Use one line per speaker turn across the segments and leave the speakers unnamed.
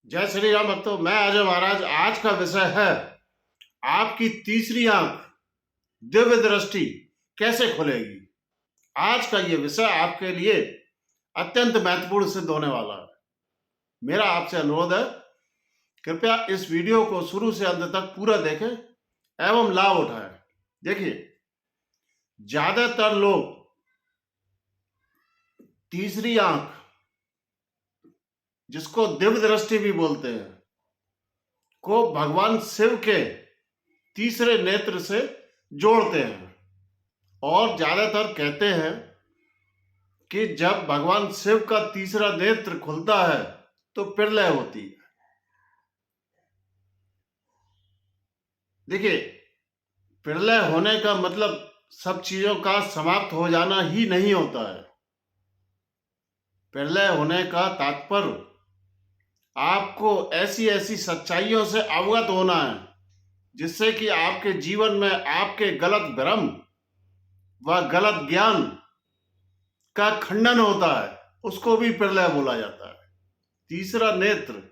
जय श्री राम भक्तों। मैं अजय महाराज। आज का विषय है आपकी तीसरी आंख, दिव्य दृष्टि कैसे खुलेगी। आज का ये विषय आपके लिए अत्यंत महत्वपूर्ण सिद्ध होने वाला है। मेरा आपसे अनुरोध है, कृपया इस वीडियो को शुरू से अंत तक पूरा देखें एवं लाभ उठाएं। देखिए, ज्यादातर लोग तीसरी आंख, जिसको दिव्य दृष्टि भी बोलते हैं, को भगवान शिव के तीसरे नेत्र से जोड़ते हैं और ज्यादातर कहते हैं कि जब भगवान शिव का तीसरा नेत्र खुलता है तो प्रलय होती है। देखिए, प्रलय होने का मतलब सब चीजों का समाप्त हो जाना ही नहीं होता है। प्रलय होने का तात्पर्य आपको ऐसी ऐसी सच्चाइयों से अवगत होना है जिससे कि आपके जीवन में आपके गलत भ्रम व गलत ज्ञान का खंडन होता है। उसको भी प्रलय बोला जाता है। तीसरा नेत्र,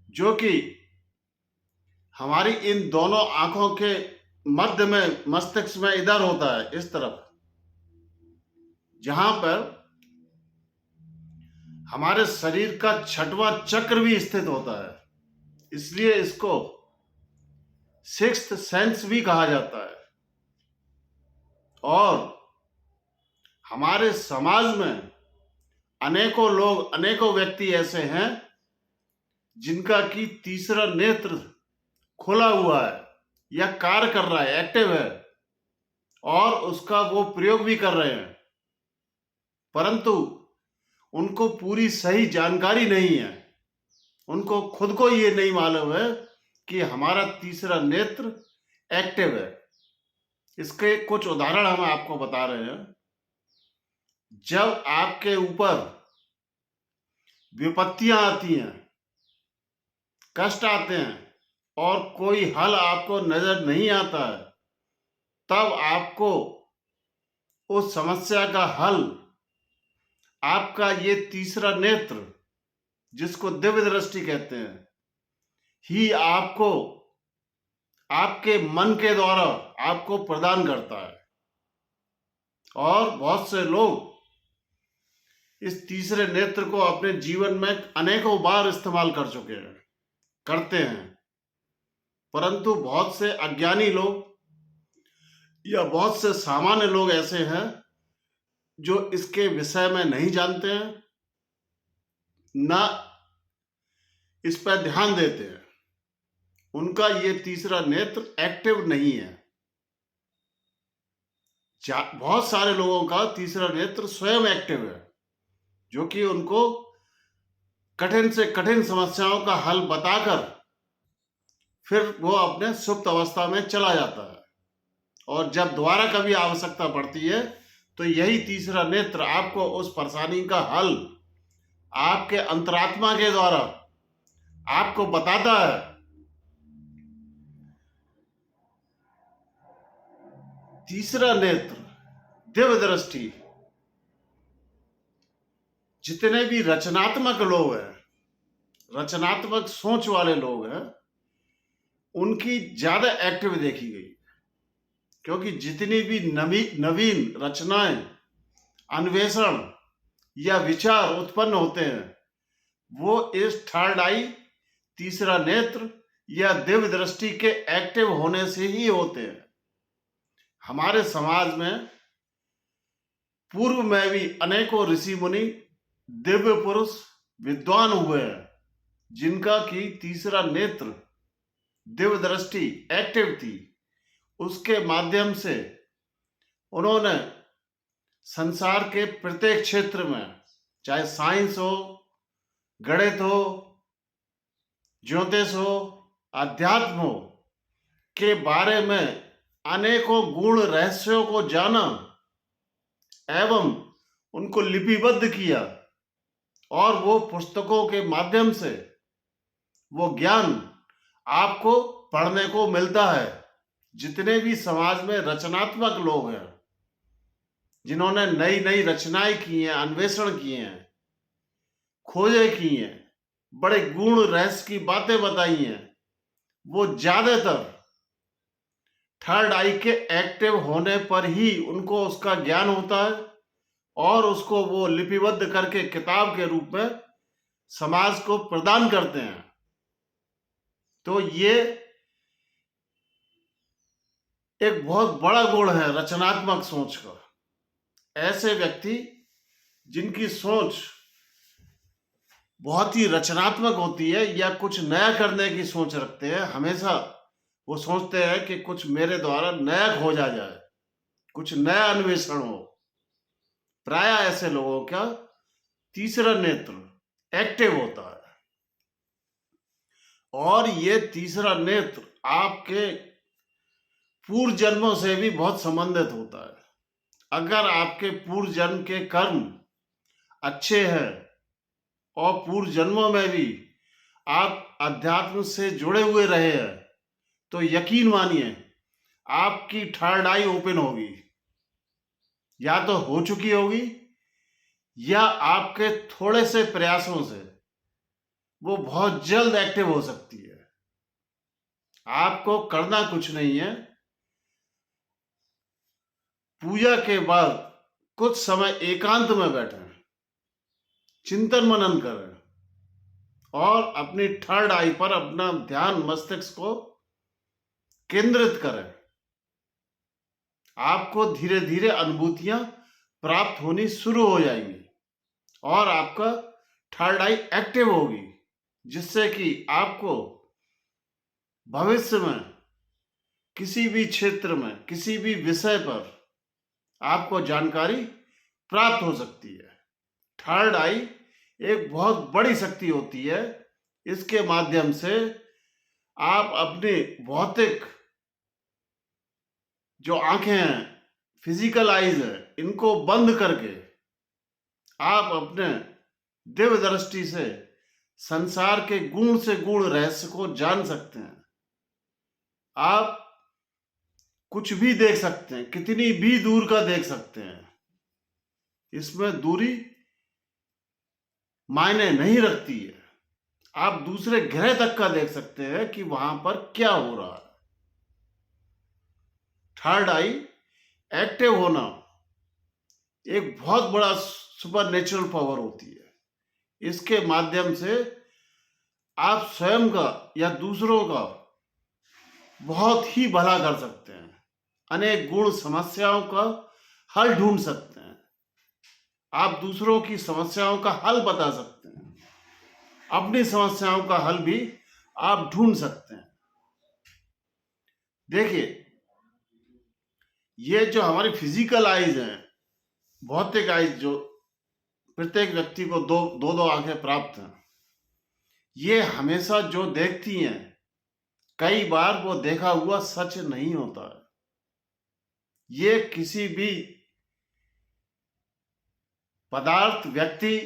जो कि हमारी इन दोनों आंखों के मध्य में, मस्तिष्क में इधर होता है, इस तरफ, जहां पर हमारे शरीर का छठवां चक्र भी स्थित होता है। इसलिए इसको सिक्स्थ सेंस भी कहा जाता है। और हमारे समाज में अनेकों लोग, अनेकों व्यक्ति ऐसे हैं जिनका कि तीसरा नेत्र खुला हुआ है या कार्य कर रहा है, एक्टिव है, और उसका वो प्रयोग भी कर रहे हैं, परंतु उनको पूरी सही जानकारी नहीं है। उनको खुद को ये नहीं मालूम है कि हमारा तीसरा नेत्र एक्टिव है। इसके कुछ उदाहरण हम आपको बता रहे हैं। जब आपके ऊपर विपत्तियां आती हैं, कष्ट आते हैं और कोई हल आपको नजर नहीं आता है, तब आपको उस समस्या का हल आपका ये तीसरा नेत्र, जिसको दिव्य दृष्टि कहते हैं, ही आपको आपके मन के द्वारा आपको प्रदान करता है। और बहुत से लोग इस तीसरे नेत्र को अपने जीवन में अनेकों बार इस्तेमाल कर चुके हैं, करते हैं, परंतु बहुत से अज्ञानी लोग या बहुत से सामान्य लोग ऐसे हैं जो इसके विषय में नहीं जानते हैं, ना इस पर ध्यान देते हैं। उनका ये तीसरा नेत्र एक्टिव नहीं है। बहुत सारे लोगों का तीसरा नेत्र स्वयं एक्टिव है, जो कि उनको कठिन से कठिन समस्याओं का हल बताकर फिर वो अपने सुप्त अवस्था में चला जाता है। और जब दोबारा कभी आवश्यकता पड़ती है तो यही तीसरा नेत्र आपको उस परेशानी का हल आपके अंतरात्मा के द्वारा आपको बताता है। तीसरा नेत्र, दिव्य दृष्टि, जितने भी रचनात्मक लोग हैं, रचनात्मक सोच वाले लोग हैं, उनकी ज्यादा एक्टिव देखी गई। क्योंकि जितनी भी नवीन रचनाएं, अन्वेषण या विचार उत्पन्न होते हैं, वो इस थर्ड आई, तीसरा नेत्र या दिव्य दृष्टि के एक्टिव होने से ही होते हैं। हमारे समाज में पूर्व में भी अनेकों ऋषि मुनि, दिव्य पुरुष, विद्वान हुए हैं, जिनका कि तीसरा नेत्र, दिव्य दृष्टि एक्टिव थी। उसके माध्यम से उन्होंने संसार के प्रत्येक क्षेत्र में, चाहे साइंस हो, गणित हो, ज्योतिष हो, अध्यात्म हो, के बारे में अनेकों गूढ़ रहस्यों को जाना एवं उनको लिपिबद्ध किया। और वो पुस्तकों के माध्यम से वो ज्ञान आपको पढ़ने को मिलता है। जितने भी समाज में रचनात्मक लोग हैं, जिन्होंने नई नई रचनाएं की हैं, अन्वेषण किए हैं, खोजें की हैं, बड़े गूढ़ रहस्य की बातें बताई हैं, वो ज्यादातर थर्ड आई के एक्टिव होने पर ही उनको उसका ज्ञान होता है और उसको वो लिपिबद्ध करके किताब के रूप में समाज को प्रदान करते हैं। तो ये एक बहुत बड़ा गुण है रचनात्मक सोच का। ऐसे व्यक्ति जिनकी सोच बहुत ही रचनात्मक होती है या कुछ नया करने की सोच रखते हैं, हमेशा वो सोचते हैं कि कुछ मेरे द्वारा नया खोजा जाए, कुछ नया अन्वेषण हो। प्राय ऐसे लोगों का तीसरा नेत्र एक्टिव होता है और ये तीसरा नेत्र आपके पूर्व जन्मों से भी बहुत संबंधित होता है। अगर आपके पूर्व जन्म के कर्म अच्छे हैं और पूर्व जन्मों में भी आप अध्यात्म से जुड़े हुए रहे हैं, तो यकीन मानिए आपकी थर्ड आई ओपन होगी, या तो हो चुकी होगी या आपके थोड़े से प्रयासों से वो बहुत जल्द एक्टिव हो सकती है। आपको करना कुछ नहीं है, पूजा के बाद कुछ समय एकांत में बैठें, चिंतन मनन करें और अपनी थर्ड आई पर अपना ध्यान मस्तिष्क को केंद्रित करें। आपको धीरे धीरे अनुभूतियां प्राप्त होनी शुरू हो जाएंगी और आपका थर्ड आई एक्टिव होगी, जिससे कि आपको भविष्य में किसी भी क्षेत्र में किसी भी विषय पर आपको जानकारी प्राप्त हो सकती है। थर्ड आई एक बहुत बड़ी शक्ति होती है। इसके माध्यम से आप अपने भौतिक जो आंखें हैं, फिजिकल आईज है, इनको बंद करके आप अपने दिव्य दृष्टि से संसार के गूढ़ से गूढ़ रहस्य को जान सकते हैं। आप कुछ भी देख सकते हैं, कितनी भी दूर का देख सकते हैं। इसमें दूरी मायने नहीं रखती है। आप दूसरे ग्रह तक का देख सकते हैं कि वहां पर क्या हो रहा है। थर्ड आई एक्टिव होना एक बहुत बड़ा सुपर नेचुरल पावर होती है। इसके माध्यम से आप स्वयं का या दूसरों का बहुत ही भला कर सकते हैं, अनेक गुण समस्याओं का हल ढूंढ सकते हैं, आप दूसरों की समस्याओं का हल बता सकते हैं, अपनी समस्याओं का हल भी आप ढूंढ सकते हैं। देखिए, ये जो हमारी फिजिकल आईज हैं, भौतिक आईज, जो प्रत्येक व्यक्ति को दो दो आंखें प्राप्त हैं, ये हमेशा जो देखती हैं, कई बार वो देखा हुआ सच नहीं होता है। ये किसी भी पदार्थ, व्यक्ति,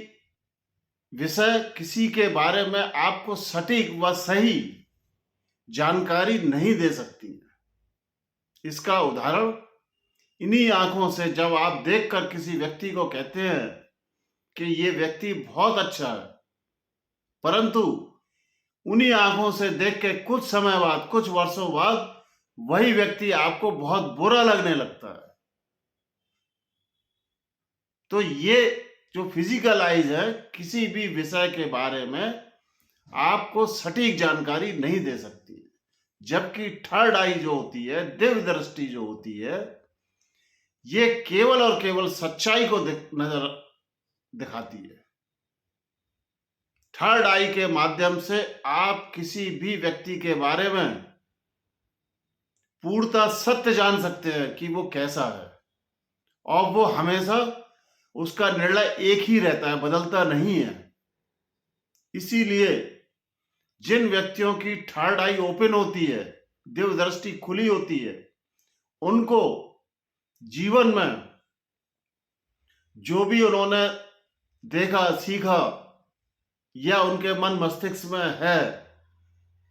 विषय, किसी के बारे में आपको सटीक व सही जानकारी नहीं दे सकती है। इसका उदाहरण इन्हीं आंखों से जब आप देखकर किसी व्यक्ति को कहते हैं कि ये व्यक्ति बहुत अच्छा है, परंतु उन्हीं आंखों से देख के कुछ समय बाद, कुछ वर्षों बाद वही व्यक्ति आपको बहुत बुरा लगने लगता है। तो ये जो फिजिकल आईज है, किसी भी विषय के बारे में आपको सटीक जानकारी नहीं दे सकती है, जबकि थर्ड आई जो होती है, दिव्य दृष्टि जो होती है, ये केवल और केवल सच्चाई को नजर दिखाती है। थर्ड आई के माध्यम से आप किसी भी व्यक्ति के बारे में पूर्णतः सत्य जान सकते हैं कि वो कैसा है, और वो हमेशा उसका निर्णय एक ही रहता है, बदलता नहीं है। इसीलिए जिन व्यक्तियों की थर्ड आई ओपन होती है, दिव्य दृष्टि खुली होती है, उनको जीवन में जो भी उन्होंने देखा, सीखा या उनके मन मस्तिष्क में है,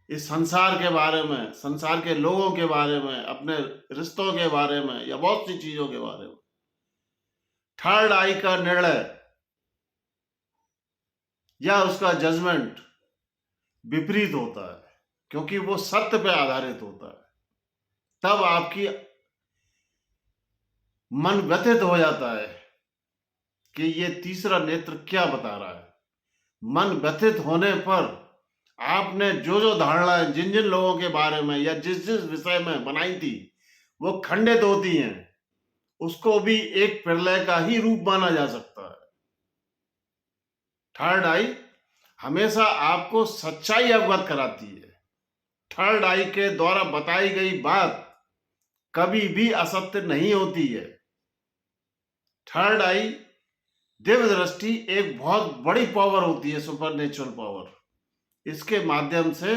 इस संसार के बारे में, संसार के लोगों के बारे में, अपने रिश्तों के बारे में या बहुत सी चीजों के बारे में, थर्ड आई का निर्णय या उसका जजमेंट विपरीत होता है, क्योंकि वो सत्य पे आधारित होता है। तब आपकी मन व्यथित हो जाता है कि ये तीसरा नेत्र क्या बता रहा है। मन व्यथित होने पर आपने जो जो धारणाएं जिन जिन लोगों के बारे में या जिस जिस विषय में बनाई थी वो खंडित होती हैं। उसको भी एक प्रलय का ही रूप माना जा सकता है। थर्ड आई हमेशा आपको सच्चाई अवगत कराती है। थर्ड आई के द्वारा बताई गई बात कभी भी असत्य नहीं होती है। थर्ड आई दिव्य दृष्टि एक बहुत बड़ी पावर होती है, सुपर नेचुरल पावर। इसके माध्यम से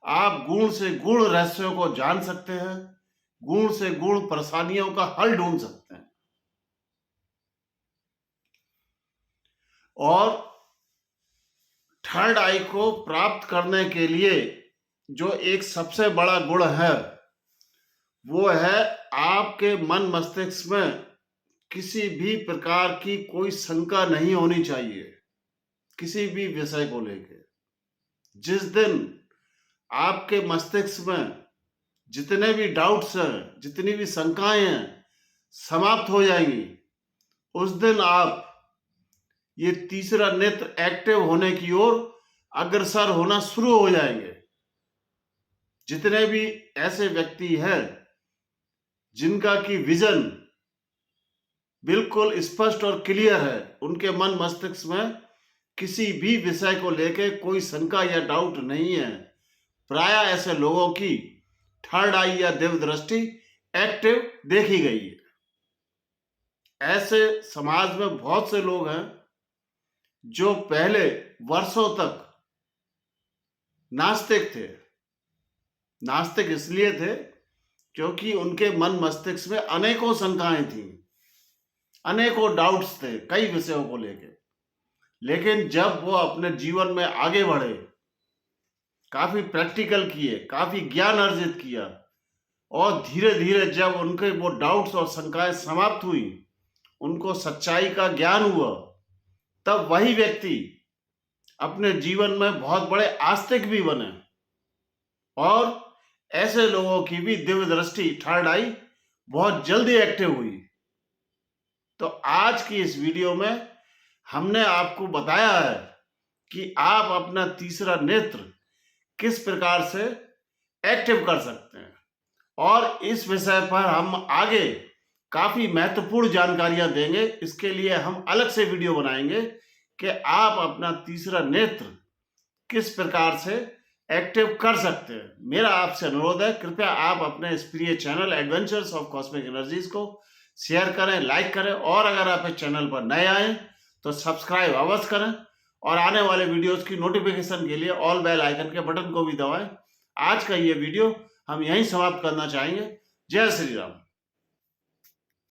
आप गुण से गुण रहस्यों को जान सकते हैं, गुण से गुण परेशानियों का हल ढूंढ सकते हैं। और थर्ड आई को प्राप्त करने के लिए जो एक सबसे बड़ा गुण है वो है आपके मन मस्तिष्क में किसी भी प्रकार की कोई शंका नहीं होनी चाहिए किसी भी विषय को लेकर। जिस दिन आपके मस्तिष्क में जितने भी डाउट्स हैं, जितनी भी शंकाएं हैं, समाप्त हो जाएंगी, उस दिन आप ये तीसरा नेत्र एक्टिव होने की ओर अग्रसर होना शुरू हो जाएंगे। जितने भी ऐसे व्यक्ति हैं जिनका की विजन बिल्कुल स्पष्ट और क्लियर है, उनके मन मस्तिष्क में किसी भी विषय को लेकर कोई शंका या डाउट नहीं है। प्रायः ऐसे लोगों की थर्ड आई या दिव्य दृष्टि एक्टिव देखी गई है। ऐसे समाज में बहुत से लोग हैं जो पहले वर्षों तक नास्तिक थे। नास्तिक इसलिए थे क्योंकि उनके मन मस्तिष्क में अनेकों शंकाएं थी, अनेकों डाउट्स थे कई विषयों को लेकर। लेकिन जब वो अपने जीवन में आगे बढ़े, काफी प्रैक्टिकल किए, काफी ज्ञान अर्जित किया और धीरे धीरे जब उनके वो डाउट्स और शंकाएं समाप्त हुई, उनको सच्चाई का ज्ञान हुआ, तब वही व्यक्ति अपने जीवन में बहुत बड़े आस्तिक भी बने। और ऐसे लोगों की भी दिव्य दृष्टि थर्ड आई बहुत जल्दी एक्टिव हुई। तो आज की इस वीडियो में हमने आपको बताया है कि आप अपना तीसरा नेत्र किस प्रकार से एक्टिव कर सकते हैं, और इस विषय पर हम आगे काफी महत्वपूर्ण जानकारियां देंगे। इसके लिए हम अलग से वीडियो बनाएंगे कि आप अपना तीसरा नेत्र किस प्रकार से एक्टिव कर सकते हैं। मेरा आपसे अनुरोध है, कृपया आप अपने इस प्रिय channel adventures of cosmic energies को शेयर करें, लाइक करें, और अगर आप इस चैनल पर नए आए तो सब्सक्राइब अवश्य करें और आने वाले वीडियोस की नोटिफिकेशन के लिए ऑल बेल आइकन के बटन को भी दबाएं। आज का ये वीडियो हम यहीं समाप्त करना चाहेंगे। जय श्री राम।